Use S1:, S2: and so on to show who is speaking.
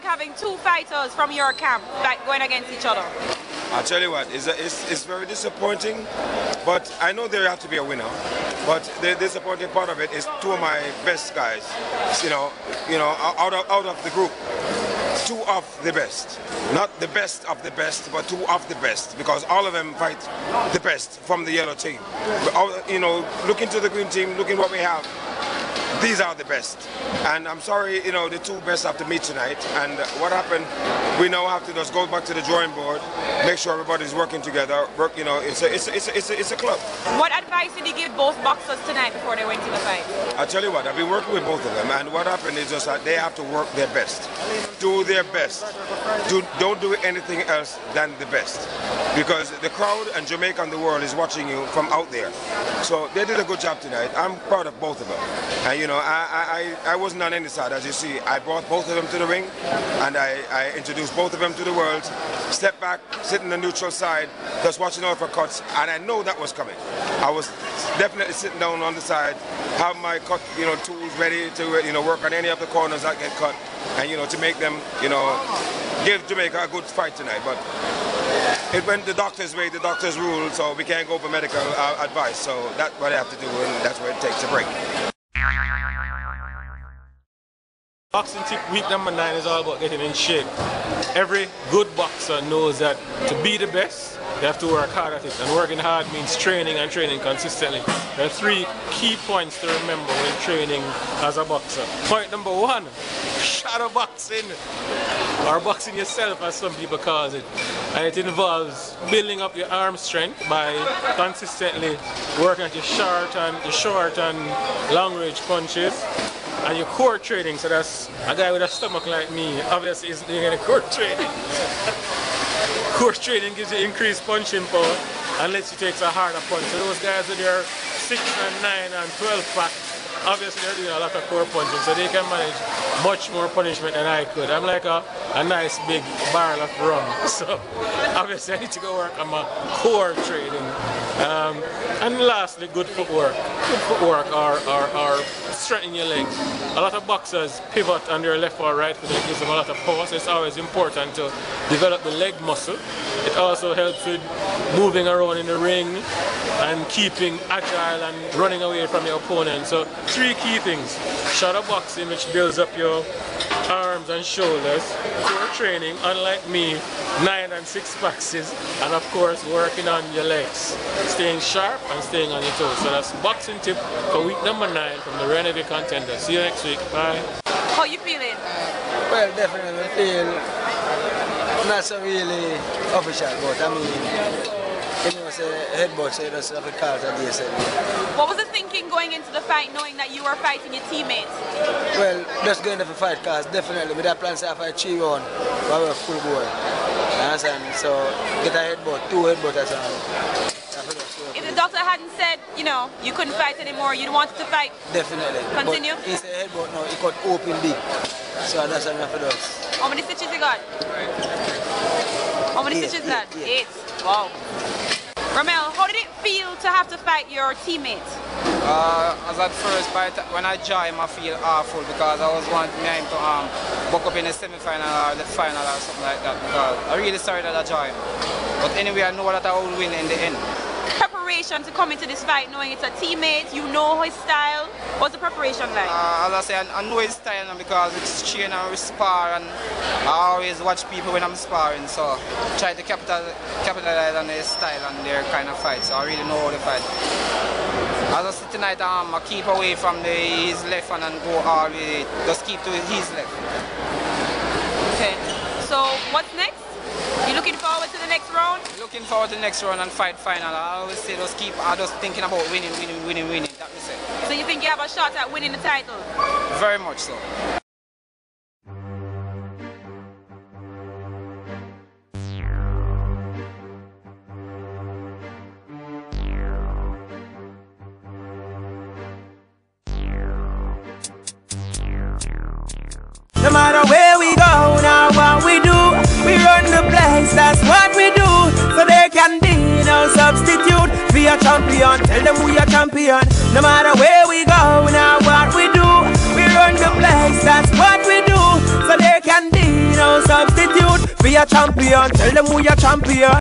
S1: having two fighters from your camp going against each other?
S2: I'll tell you what, it's very disappointing, but I know there have to be a winner. But the disappointing part of it is two of my best guys, out of the group. Two of the best. Not the best of the best, but two of the best, because all of them fight the best from the yellow team. But, look into the green team, look at what we have. These are the best. And I'm sorry, the two best have to meet tonight. And what happened, we now have to just go back to the drawing board, make sure everybody's working together. It's a club.
S1: What advice did you give both boxers tonight before they went to the fight?
S2: I tell you what, I've been working with both of them, and what happened is just that they have to work their best. Do their best. Don't do anything else than the best. Because the crowd and Jamaica and the world is watching you from out there. So they did a good job tonight. I'm proud of both of them. And I wasn't on any side, as you see. I brought both of them to the ring, and I introduced both of them to the world. Step back, sit in the neutral side, just watching out for cuts, and I know that was coming. I was definitely sitting down on the side, have my cut, tools ready to, work on any of the corners that get cut, and to make them, give Jamaica a good fight tonight. But it went the doctor's way, the doctor's rule, so we can't go for medical advice. So that's what I have to do, and that's what it takes to break.
S3: Boxing tip week number 9 is all about getting in shape. Every good boxer knows that to be the best, you have to work hard at it. And working hard means training and training consistently. There are 3 key points to remember when training as a boxer. Point number 1, shadow boxing, or boxing yourself as some people call it. And it involves building up your arm strength by consistently working at your short and long range punches. And your core training, so that's a guy with a stomach like me, obviously isn't doing any core training. Core training gives you increased punching power and lets you take a harder punch. So those guys with their 6 and 9 and 12 pack, obviously they're doing a lot of core punching, so they can manage much more punishment than I could. I'm like a nice big barrel of rum, so obviously I need to go work on my core training. And lastly, good footwork. Good footwork or strengthening your legs. A lot of boxers pivot on their left or right foot, it gives them a lot of power, so it's always important to develop the leg muscle. It also helps with moving around in the ring and keeping agile and running away from your opponent. So 3 key things: shadow boxing, which builds up your arms and shoulders, core training, unlike me, 9 and 6 packs, and of course working on your legs, staying sharp and staying on your toes. So that's boxing tip for week number 9 from the Wray Contender. See you next week. Bye.
S1: How you feeling?
S4: Well, definitely feel not so really official, but I mean, say headbutt, so that's what we call it at the
S1: What was the thinking going into the fight, knowing that you were fighting your teammates?
S4: Well, just going to the fight, because definitely with that plan to fight 3 rounds, we have a full goal. Understand? So get a headbutt, 2 headbutts as well.
S1: If the doctor hadn't said, you couldn't fight anymore, you'd want to fight?
S4: Definitely.
S1: Continue?
S4: But he said headbutt now, he got open big. So that's what we have to do.
S1: How many stitches you got? How many stitches you got? 8. Wow. Ramel, how did it feel to have to fight your teammates?
S5: As at first, when I joined, I feel awful because I was wanting him to buck up in the semi-final or the final or something like that, because I really sorry that I joined. But anyway, I know that I will win in the end.
S1: Preparation to come into this fight, knowing it's a teammate, you know his style. What's the preparation like?
S5: As I say, I know his style now because it's train and we spar, and I always watch people when I'm sparring, so try to capitalize on their style and their kind of fight, so I really know how to fight. As I say tonight, I keep away from his left hand and go all the way, just keep to his left.
S1: Okay, so what's next? You looking forward to the next round?
S5: Looking forward to the next round and fight final. I always say just thinking about winning. That we say.
S1: So you think you have a shot at winning the title?
S5: Very much so.
S6: No matter where we go, now what we do, we run the place, that's what we do. So there can be no substitute. We are champion, tell them we are champion. No matter where we go, now what we do, we run the place, that's what we do. So there can be no champion. Tell them we are champion.